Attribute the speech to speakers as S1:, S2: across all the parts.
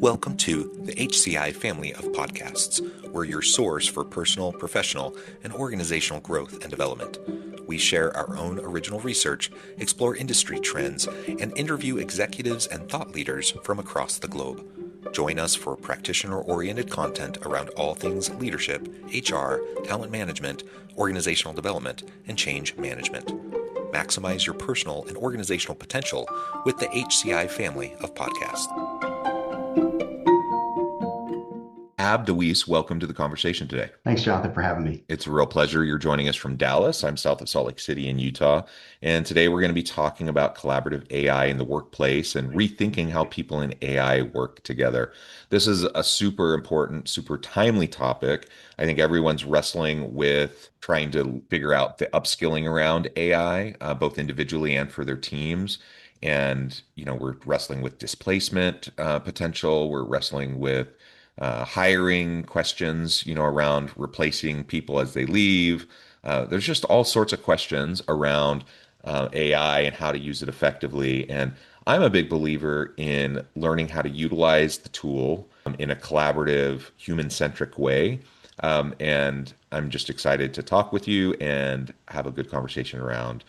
S1: Welcome to the HCI family of podcasts. We're your source for personal, professional, and organizational growth and development. We share our own original research, explore industry trends, and interview executives and thought leaders from across the globe. Join us for practitioner-oriented content around all things leadership, HR, talent management, organizational development, and change management. Maximize your personal and organizational potential with the HCI family of podcasts. Ab DeWeese, welcome to the conversation today.
S2: Thanks, Jonathan, for having me.
S1: It's a real pleasure. You're joining us from Dallas. I'm south of Salt Lake City in Utah. And today we're going to be talking about collaborative AI in the workplace and rethinking how people in AI work together. This is a super important, super timely topic. I think everyone's wrestling with trying to figure out the upskilling around AI, both individually and for their teams. And, we're wrestling with displacement potential. We're wrestling with hiring questions, around replacing people as they leave. There's just all sorts of questions around AI and how to use it effectively. And I'm a big believer in learning how to utilize the tool in a collaborative, human-centric way. And I'm just excited to talk with you and have a good conversation around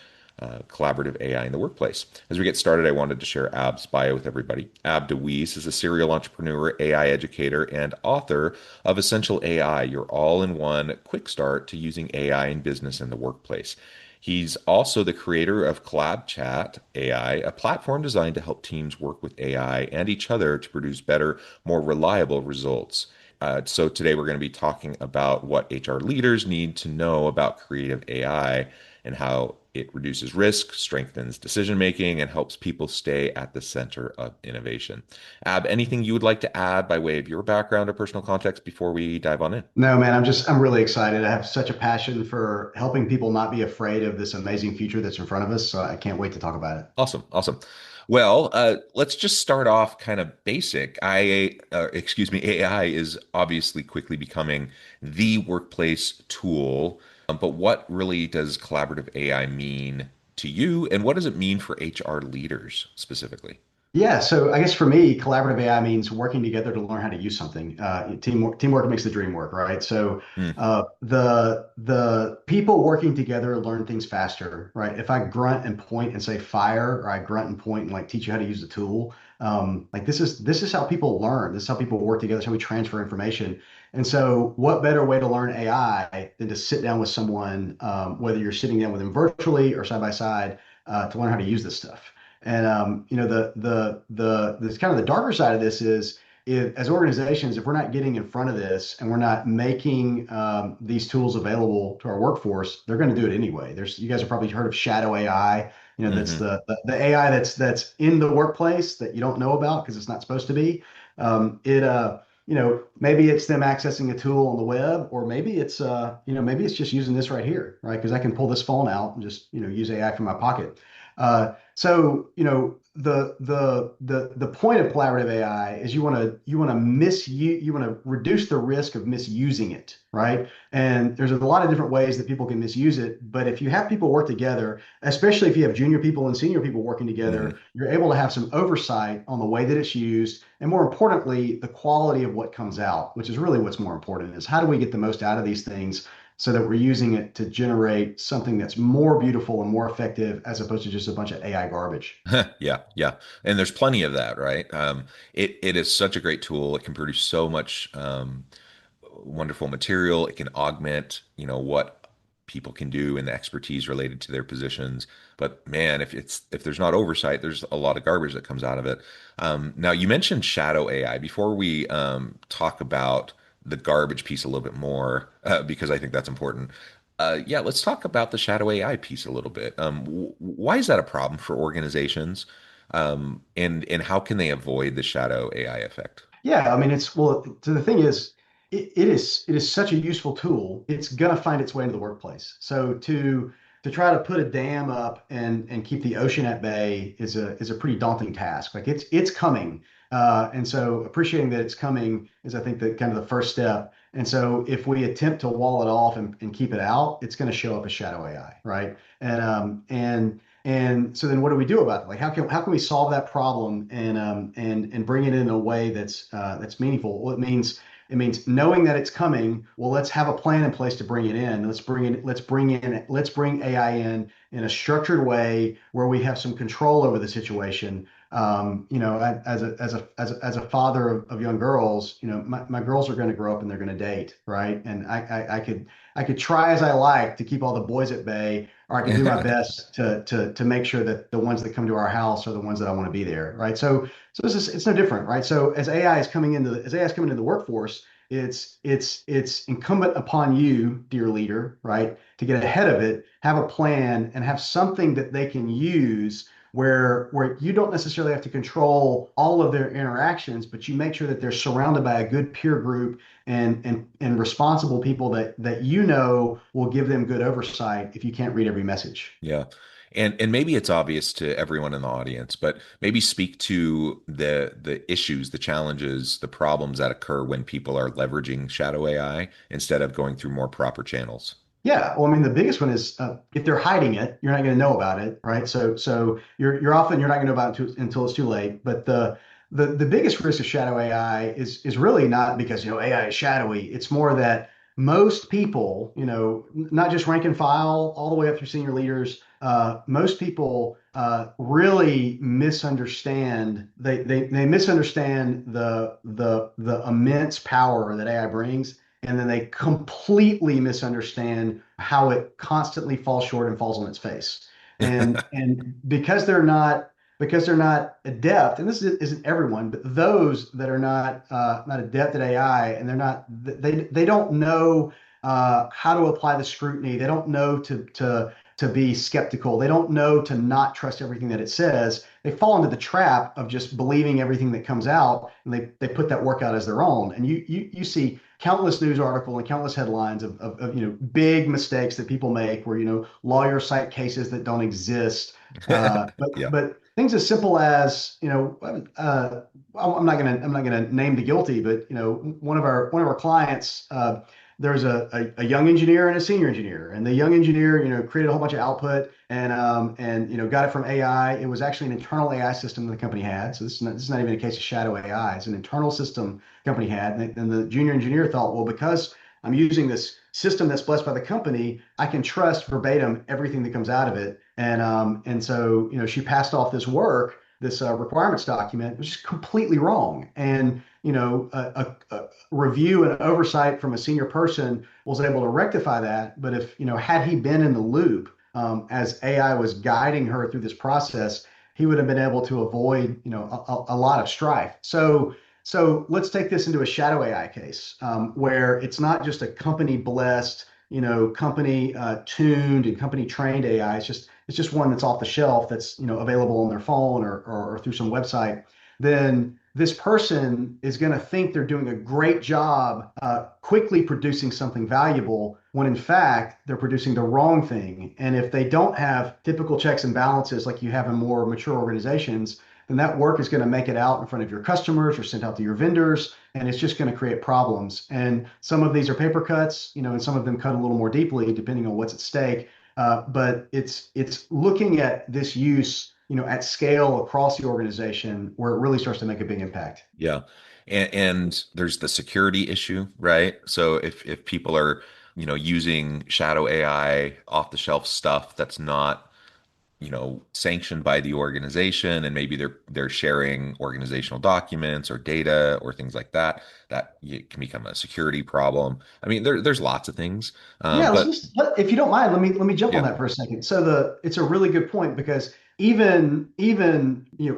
S1: collaborative AI in the workplace. As we get started, I wanted to share Ab's bio with everybody. Ab DeWeese is a serial entrepreneur, AI educator, and author of Essential AI, your all-in-one QuickStart to using AI in business and the workplace. He's also the creator of CollabChat AI, a platform designed to help teams work with AI and each other to produce better, more reliable results. So today we're going to be talking about what HR leaders need to know about creative AI and how it reduces risk, strengthens decision making, and helps people stay at the center of innovation. Ab, anything you would like to add by way of your background or personal context before we dive on in?
S2: No, man, I'm really excited. I have such a passion for helping people not be afraid of this amazing future that's in front of us. So I can't wait to talk about it.
S1: Awesome, awesome. Well, let's just start off kind of basic. AI is obviously quickly becoming the workplace tool. But what really does collaborative AI mean to you, and what does it mean for HR leaders specifically?
S2: Yeah, so I guess for me, collaborative AI means working together to learn how to use something. Teamwork makes the dream work, right? So
S1: Hmm.
S2: the people working together learn things faster, right? If I grunt and point and say fire, or I grunt and point and like teach you how to use the tool, like this is how people learn. This is how people work together. This is how we transfer information. And so, what better way to learn AI than to sit down with someone, whether you're sitting down with them virtually or side by side, to learn how to use this stuff. And this kind of the darker side of this is as organizations, if we're not getting in front of this and we're not making these tools available to our workforce, they're going to do it anyway. You guys have probably heard of shadow AI. That's
S1: Hmm.
S2: the AI that's in the workplace that you don't know about because it's not supposed to be. Maybe it's them accessing a tool on the web, or maybe it's just using this right here, right? Because I can pull this phone out and just, use AI from my pocket. The point of collaborative AI is you want to reduce the risk of misusing it, right? And there's a lot of different ways that people can misuse it. But if you have people work together, especially if you have junior people and senior people working
S1: Hmm.
S2: together, you're able to have some oversight on the way that it's used, and more importantly, the quality of what comes out, which is really what's more important, is how do we get the most out of these things so that we're using it to generate something that's more beautiful and more effective as opposed to just a bunch of AI garbage.
S1: Yeah, yeah. And there's plenty of that, right? It is such a great tool. It can produce so much wonderful material. It can augment, what people can do and the expertise related to their positions. But man, if there's not oversight, there's a lot of garbage that comes out of it. Now, you mentioned shadow AI. Before we talk about the garbage piece a little bit more, because I think that's important. Yeah, let's talk about the shadow AI piece a little bit. Why is that a problem for organizations? And how can they avoid the shadow AI effect?
S2: Yeah, I mean, so the thing is, it is such a useful tool. It's gonna find its way into the workplace. So to try to put a dam up and keep the ocean at bay is a pretty daunting task. Like it's coming, and so appreciating that it's coming is, I think, the kind of the first step. And so if we attempt to wall it off and keep it out, it's going to show up as shadow AI, right? And so then what do we do about it? Like how can we solve that problem and bring it in a way that's meaningful? Well, it means knowing that it's coming. Well, let's have a plan in place to bring it in. Let's bring AI in a structured way where we have some control over the situation. As a father of young girls, my girls are going to grow up and they're going to date, right? And I could try as I like to keep all the boys at bay, or I could do my best to make sure that the ones that come to our house are the ones that I want to be there, right? So it's no different, right? So as AI is coming into the workforce, it's incumbent upon you, dear leader, right, to get ahead of it, have a plan, and have something that they can use where you don't necessarily have to control all of their interactions, but you make sure that they're surrounded by a good peer group and responsible people that will give them good oversight if you can't read every message.
S1: Yeah. And maybe it's obvious to everyone in the audience, but maybe speak to the issues, the challenges, the problems that occur when people are leveraging shadow AI instead of going through more proper channels.
S2: Yeah, well, I mean, the biggest one is if they're hiding it, you're not going to know about it, right? So you're not going to know about it until it's too late. But the biggest risk of shadow AI is really not because AI is shadowy. It's more that most people, not just rank and file all the way up through senior leaders, most people really misunderstand. They misunderstand the immense power that AI brings, and then they completely misunderstand how it constantly falls short and falls on its face. And because they're not adept, and isn't everyone, but those that are not adept at AI, and they don't know how to apply the scrutiny. They don't know to be skeptical. They don't know to not trust everything that it says. They fall into the trap of just believing everything that comes out, and they put that work out as their own. And you see countless news article and countless headlines of big mistakes that people make where lawyers cite cases that don't exist. But
S1: Yeah.
S2: but things as simple as I'm not gonna name the guilty, but one of our clients, there's a young engineer and a senior engineer, and the young engineer created a whole bunch of output and got it from AI. It was actually an internal AI system that the company had. So this is not even a case of shadow AI. It's an internal system company had. And the junior engineer thought, well, because I'm using this system that's blessed by the company, I can trust verbatim everything that comes out of it. And so she passed off this work, this requirements document, which is completely wrong. And a review and oversight from a senior person was able to rectify that. But if had he been in the loop as AI was guiding her through this process, he would have been able to avoid a lot of strife. So let's take this into a shadow AI case where it's not just a company blessed, company tuned and company trained AI. It's just one that's off the shelf that's available on their phone or through some website. Then this person is going to think they're doing a great job quickly producing something valuable when in fact they're producing the wrong thing. And if they don't have typical checks and balances like you have in more mature organizations, then that work is going to make it out in front of your customers or sent out to your vendors, and it's just going to create problems. And some of these are paper cuts, and some of them cut a little more deeply depending on what's at stake. But it's looking at this use, at scale across the organization where it really starts to make a big impact.
S1: Yeah. And there's the security issue, right? So if people are, using shadow AI off the shelf stuff that's not, sanctioned by the organization, and maybe they're sharing organizational documents or data or things like that, that can become a security problem. I mean, there's lots of things.
S2: Yeah,
S1: But
S2: if you don't mind, let me jump on
S1: yeah,
S2: that for a second. So it's a really good point because even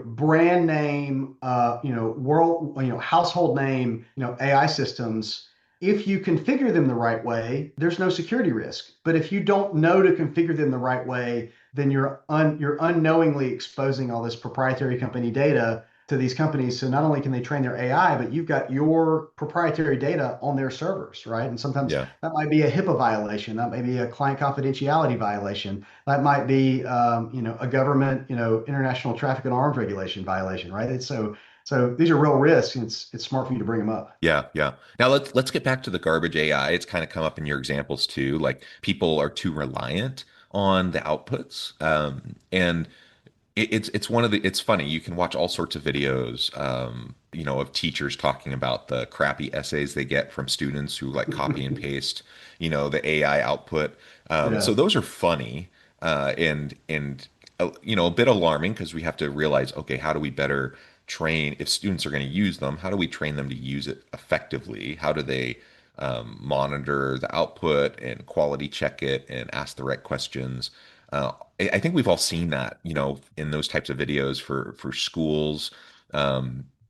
S2: brand name world household name AI systems, if you configure them the right way, there's no security risk. But if you don't know to configure them the right way, then you're unknowingly exposing all this proprietary company data to these companies. So not only can they train their AI, but you've got your proprietary data on their servers, right? And sometimes
S1: yeah.
S2: that might be a HIPAA violation. That may be a client confidentiality violation. That might be, a government, international traffic and arms regulation violation, right? So these are real risks, and it's smart for you to bring them up.
S1: Yeah, yeah. Now let's get back to the garbage AI. It's kind of come up in your examples too. Like people are too reliant on the outputs. And it's one of the it's funny. You can watch all sorts of videos, of teachers talking about the crappy essays they get from students who like copy and paste, the AI output. So
S2: Yeah.
S1: those are funny, and a bit alarming because we have to realize, okay, how do we better train if students are going to use them? How do we train them to use it effectively? How do they monitor the output and quality check it and ask the right questions? I think we've all seen that, in those types of videos for schools.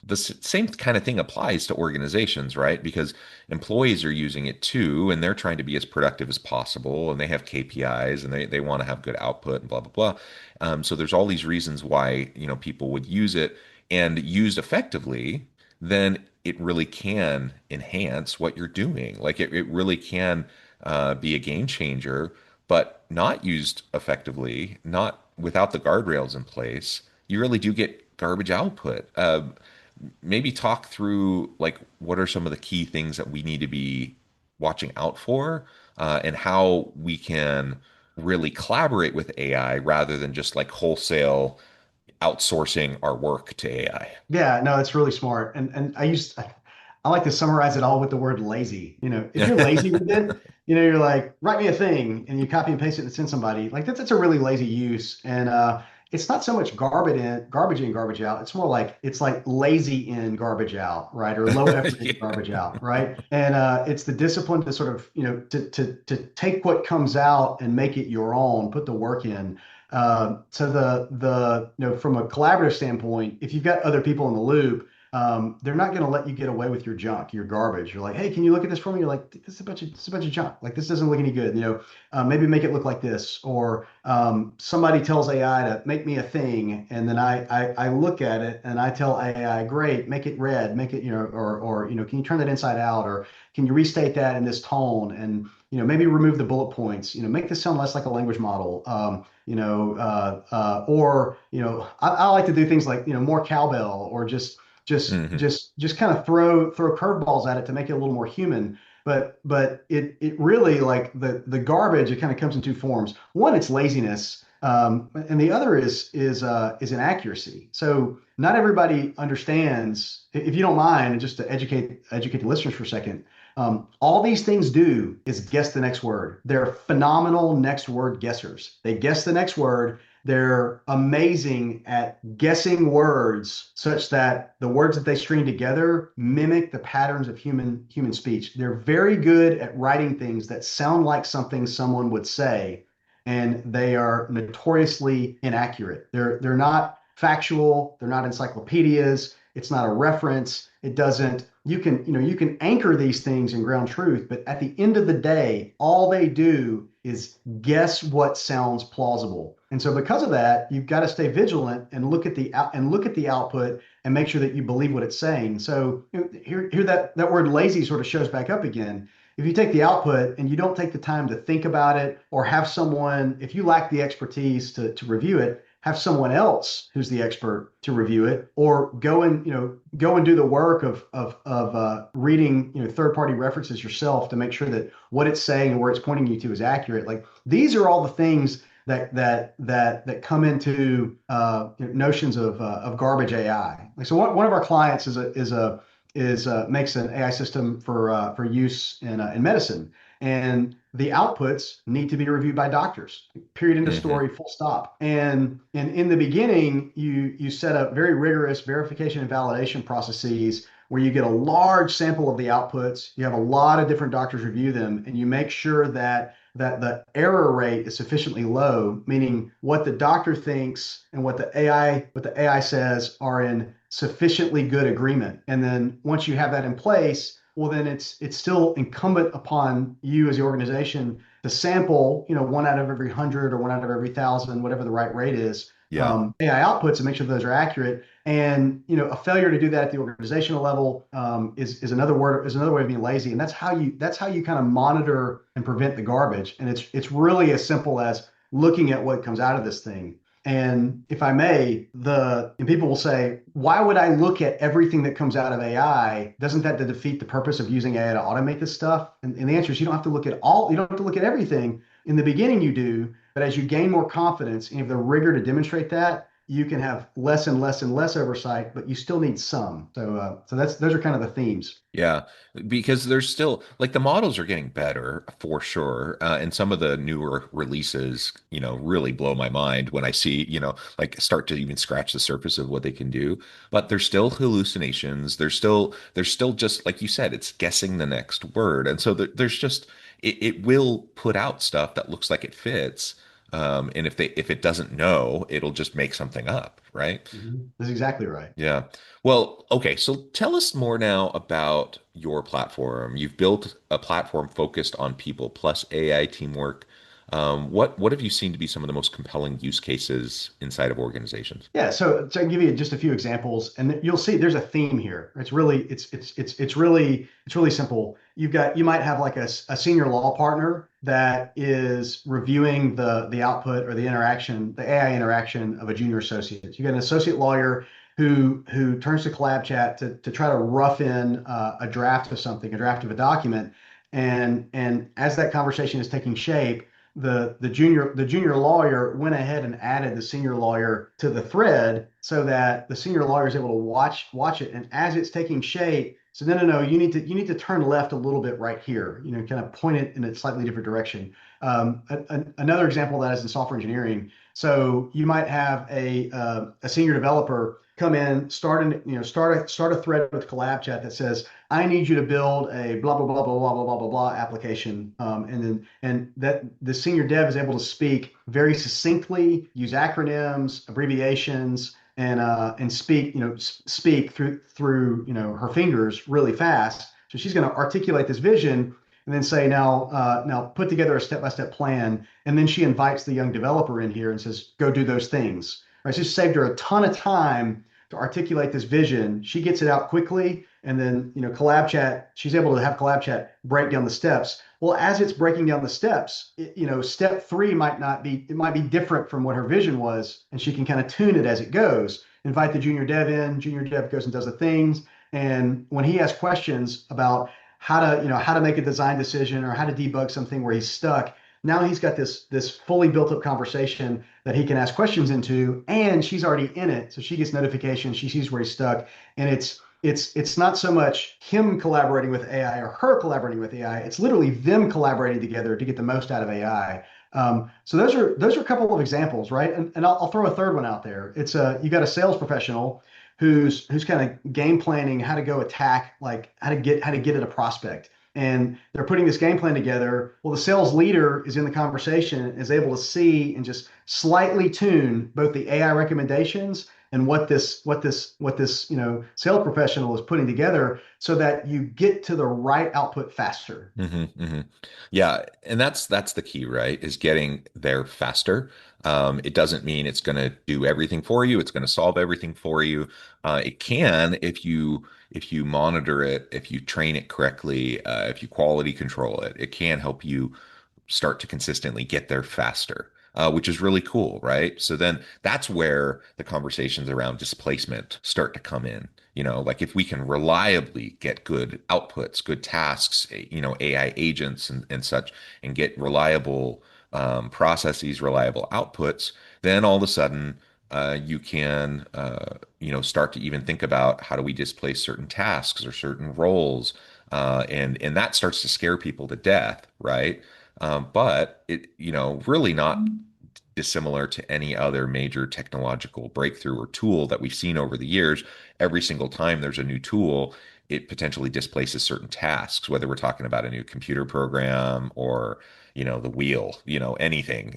S1: The same kind of thing applies to organizations, right? Because employees are using it too, and they're trying to be as productive as possible, and they have KPIs, and they want to have good output, and blah blah blah. So there's all these reasons why, people would use it, and used effectively, then it really can enhance what you're doing. Like it really can be a game changer, but not used effectively, not without the guardrails in place, you really do get garbage output. Maybe talk through like what are some of the key things that we need to be watching out for, and how we can really collaborate with AI rather than just like wholesale outsourcing our work to AI.
S2: Yeah, no, it's really smart. And I like to summarize it all with the word lazy. If you're lazy with it, you're like, write me a thing and you copy and paste it and send somebody. Like that's a really lazy use. And it's not so much garbage in, garbage out. It's like lazy in, garbage out, right? Or low effort in,
S1: Yeah.
S2: garbage out, right? And it's the discipline to sort of, to take what comes out and make it your own, put the work in. So from a collaborative standpoint, if you've got other people in the loop, they're not going to let you get away with your junk, your garbage. You're like, hey, can you look at this for me? You're like, this is a bunch of junk. Like this doesn't look any good. Maybe make it look like this. Or somebody tells AI to make me a thing, and then I look at it and I tell AI, great, make it red, make it or can you turn that inside out, or can you restate that in this tone, and maybe remove the bullet points. Make this sound less like a language model. Or I like to do things like more cowbell, or
S1: Hmm.
S2: just kind of throw curveballs at it to make it a little more human. But it really, like the garbage, it kind of comes in two forms. One, it's laziness, and the other is inaccuracy. So not everybody understands. If you don't mind, and just to educate the listeners for a second, all these things do is guess the next word. They're phenomenal next word guessers. They guess the next word. They're amazing at guessing words such that the words that they string together mimic the patterns of human speech. They're very good at writing things that sound like something someone would say, and they are notoriously inaccurate. They're not factual. They're not encyclopedias. It's not a reference. It doesn't. You can anchor these things in ground truth, but at the end of the day, all they do is guess what sounds plausible. And so because of that, you've got to stay vigilant and look at the output and make sure that you believe what it's saying. So here that word lazy sort of shows back up again. If you take the output and you don't take the time to think about it, or have someone, if you lack the expertise to review it, have someone else who's the expert to review it, or go and do the work of reading third party references yourself to make sure that what it's saying and where it's pointing you to is accurate. Like these are all the things that come into notions of garbage AI. Like so, one of our clients makes an AI system for use in medicine, and the outputs need to be reviewed by doctors. Period. End of
S1: Hmm.
S2: story. Full stop. And in the beginning, you set up very rigorous verification and validation processes where you get a large sample of the outputs. You have a lot of different doctors review them, and you make sure that the error rate is sufficiently low, meaning what the doctor thinks and what the AI says are in sufficiently good agreement. And then once you have that in place, well, then it's still incumbent upon you as the organization to sample, one out of every 100 or one out of every 1,000, whatever the right rate is,
S1: Yeah.
S2: AI outputs, and make sure those are accurate. And a failure to do that at the organizational level is another way of being lazy. And that's how you kind of monitor and prevent the garbage. And it's really as simple as looking at what comes out of this thing. And if I may, and people will say, why would I look at everything that comes out of AI? Doesn't that defeat the purpose of using AI to automate this stuff? And the answer is you don't have to look at everything. In the beginning, you do, But as you gain more confidence and you have the rigor to demonstrate that, you can have less and less and less oversight, but you still need some. So that's those are kind of the themes.
S1: Yeah, because there's still like the models are getting better for sure. And some of the newer releases, really blow my mind when I see, like start to even scratch the surface of what they can do. But there's still hallucinations. There's still just like you said, it's guessing the next word. And so there's just it will put out stuff that looks like it fits. And if it doesn't know, it'll just make something up, right?
S2: That's exactly right.
S1: Yeah. Well, okay. So tell us more now about your platform. You've built a platform focused on people plus AI teamwork. What have you seen to be some of the most compelling use cases inside of organizations?
S2: Yeah, so to give you just a few examples, and you'll see there's a theme here. It's really simple. You might have like a senior law partner that is reviewing the output or the AI interaction of a junior associate. You got an associate lawyer who turns to CollabChat to try to rough in a draft of something, a draft of a document, and as that conversation is taking shape the junior lawyer went ahead and added the senior lawyer to the thread so that the senior lawyer is able to watch it, and as it's taking shape, so no, you need to turn left a little bit right here, kind of point it in a slightly different direction. Another example of that is in software engineering. So you might have a senior developer come in, start a thread with CollabChat that says, I need you to build a blah blah blah blah blah blah blah blah blah application, and that the senior dev is able to speak very succinctly, use acronyms, abbreviations, and speak through her fingers really fast. So she's going to articulate this vision and then say, now put together a step-by-step plan. And then she invites the young developer in here and says, go do those things. Right? So she saved her a ton of time to articulate this vision. She gets it out quickly, and then CollabChat. She's able to have CollabChat break down the steps. Well, as it's breaking down the steps, step three might not be. It might be different from what her vision was, and she can kind of tune it as it goes. Invite the junior dev in. Junior dev goes and does the things, and when he has questions about how to make a design decision or how to debug something where he's stuck, now he's got this fully built up conversation that he can ask questions into, and she's already in it, so she gets notifications, she sees where he's stuck, and it's not so much him collaborating with AI or her collaborating with AI. It's literally them collaborating together to get the most out of AI. So those are a couple of examples, right? And I'll throw a third one out there. You got a sales professional who's kind of game planning how to go attack, like how to get at a prospect. And they're putting this game plan together. Well, the sales leader is in the conversation, is able to see and just slightly tune both the AI recommendations and what this sales professional is putting together so that you get to the right output faster.
S1: Hmm. Yeah, and that's the key, right? Is getting there faster. It doesn't mean it's going to do everything for you. It's going to solve everything for you. It can if you monitor it, if you train it correctly, if you quality control it. It can help you start to consistently get there faster, which is really cool, right? So then that's where the conversations around displacement start to come in. Like if we can reliably get good outputs, good tasks, AI agents and such, and get reliable processes, reliable outputs, then all of a sudden you can, start to even think about how do we displace certain tasks or certain roles, and that starts to scare people to death, right? But it, really not dissimilar to any other major technological breakthrough or tool that we've seen over the years. Every single time there's a new tool, it potentially displaces certain tasks, whether we're talking about a new computer program or, the wheel, anything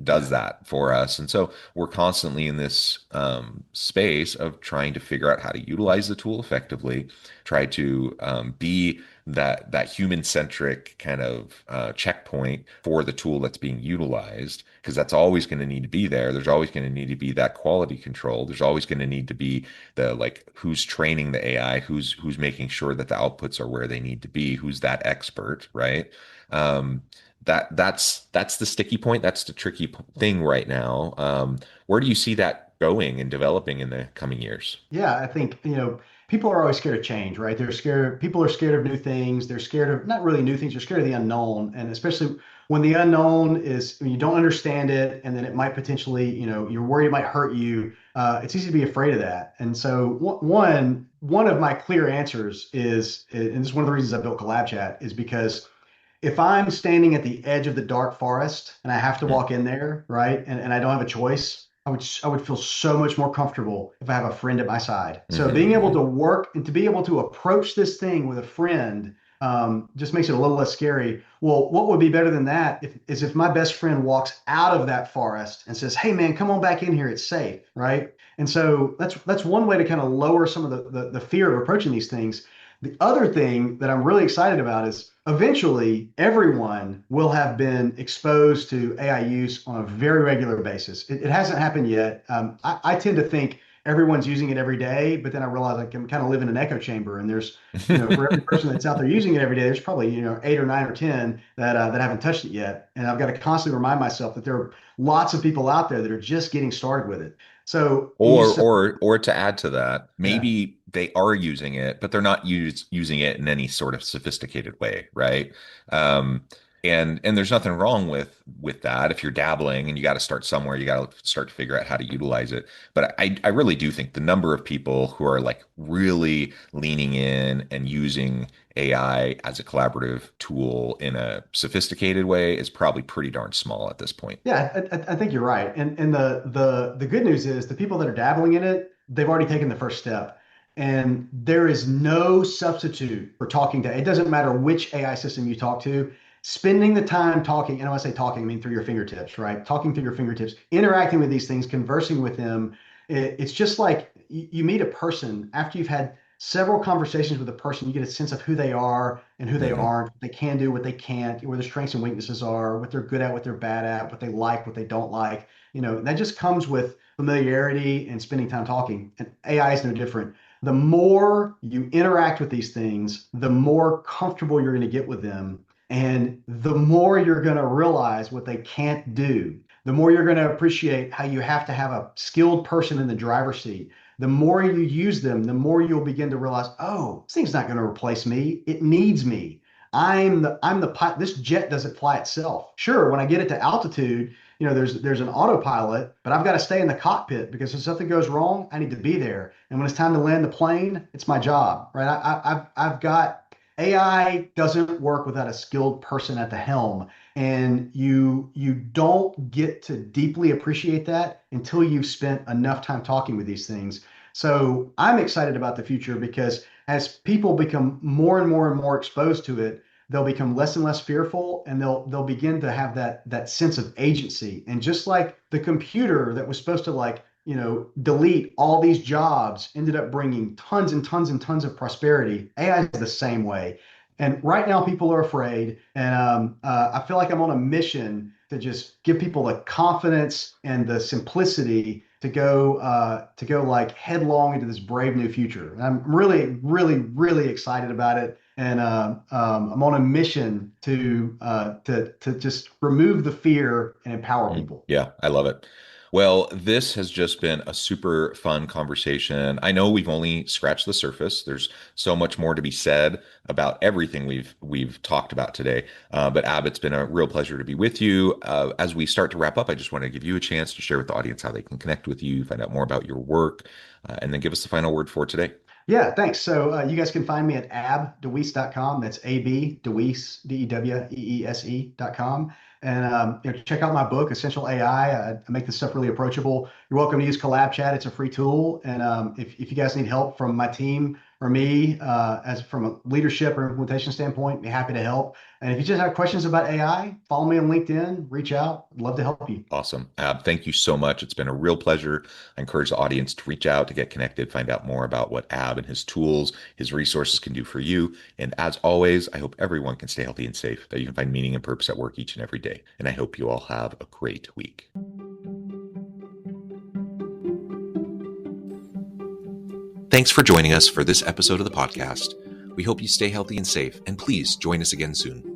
S1: does
S2: Yeah.
S1: that for us. And so we're constantly in this space of trying to figure out how to utilize the tool effectively, try to be that human centric kind of checkpoint for the tool that's being utilized, because that's always going to need to be there. There's always going to need to be that quality control. There's always going to need to be the like who's training the AI, who's making sure that the outputs are where they need to be, who's that expert, right? Um, that's the sticky point. That's the tricky thing right now. Where do you see that going and developing in the coming years.
S2: Yeah, I think, people are always scared of change, right? They're scared, people are scared of new things. They're scared of not really new things, they're scared of the unknown. And especially when the unknown is, when you don't understand it, and then it might potentially, you're worried it might hurt you. It's easy to be afraid of that. And so one of my clear answers is, and this is one of the reasons I built CollabChat, is because if I'm standing at the edge of the dark forest and I have to walk in there, right, and I don't have a choice, I would feel so much more comfortable if I have a friend at my side. So being able
S1: Mm-hmm.
S2: to work and to be able to approach this thing with a friend just makes it a little less scary. Well, what would be better than that if my best friend walks out of that forest and says, "Hey, man, come on back in here. It's safe," right? And so that's one way to kind of lower some of the fear of approaching these things. The other thing that I'm really excited about is eventually everyone will have been exposed to AI use on a very regular basis. It hasn't happened yet. I tend to think everyone's using it every day, but then I realize I can kind of live in an echo chamber, and there's, for every person that's out there using it every day, there's probably, eight or nine or 10 that haven't touched it yet. And I've got to constantly remind myself that there are lots of people out there that are just getting started with it. So you
S1: Or
S2: said,
S1: or to add to that,
S2: yeah.
S1: maybe they are using it, but they're not using it in any sort of sophisticated way, right? Um, and there's nothing wrong with that. If you're dabbling and you got to start somewhere, you got to start to figure out how to utilize it. But I really do think the number of people who are like really leaning in and using AI as a collaborative tool in a sophisticated way is probably pretty darn small at this point.
S2: Yeah, I think you're right. And the good news is the people that are dabbling in it, they've already taken the first step. And there is no substitute for talking to, it doesn't matter which AI system you talk to, spending the time talking, and when I say talking, I mean through your fingertips, right? Talking through your fingertips, interacting with these things, conversing with them. It's just like you meet a person after you've had several conversations with a person, you get a sense of who they are and who they
S1: Hmm.
S2: aren't, what they can do, what they can't, where their strengths and weaknesses are, what they're good at, what they're bad at, what they like, what they don't like. That just comes with familiarity and spending time talking. And AI is no different. The more you interact with these things, the more comfortable you're going to get with them. And the more you're going to realize what they can't do. The more you're going to appreciate how you have to have a skilled person in the driver's seat. The more you use them, the more you'll begin to realize, oh, this thing's not going to replace me. It needs me. I'm the pilot. This jet doesn't fly itself. Sure, when I get it to altitude, there's an autopilot, but I've got to stay in the cockpit because if something goes wrong, I need to be there. And when it's time to land the plane, it's my job, right? I've got AI doesn't work without a skilled person at the helm, and you don't get to deeply appreciate that until you've spent enough time talking with these things. So I'm excited about the future because as people become more and more and more exposed to it, they'll become less and less fearful, and they'll begin to have that sense of agency. And just like the computer that was supposed to, like, delete all these jobs ended up bringing tons and tons and tons of prosperity, AI is the same way. And right now people are afraid, and I feel like I'm on a mission to just give people the confidence and the simplicity to go like headlong into this brave new future. And I'm really, really, really excited about it. And I'm on a mission to just remove the fear and empower people.
S1: Yeah, I love it. Well, this has just been a super fun conversation. I know we've only scratched the surface. There's so much more to be said about everything we've talked about today. But Ab, it's been a real pleasure to be with you. As we start to wrap up, I just want to give you a chance to share with the audience how they can connect with you, find out more about your work, and then give us the final word for today.
S2: Yeah, thanks. So you guys can find me at abdeweese.com. That's AB Deweese, Deweese.com. And check out my book, Essential AI. I make this stuff really approachable. You're welcome to use CollabChat. It's a free tool. And if you guys need help from my team or me, as from a leadership or implementation standpoint, be happy to help. And if you just have questions about AI, follow me on LinkedIn, reach out. I'd love to help you.
S1: Awesome. Ab, thank you so much. It's been a real pleasure. I encourage the audience to reach out, to get connected, find out more about what Ab and his tools, his resources can do for you. And as always, I hope everyone can stay healthy and safe, that you can find meaning and purpose at work each and every day. And I hope you all have a great week. Thanks for joining us for this episode of the podcast. We hope you stay healthy and safe, and please join us again soon.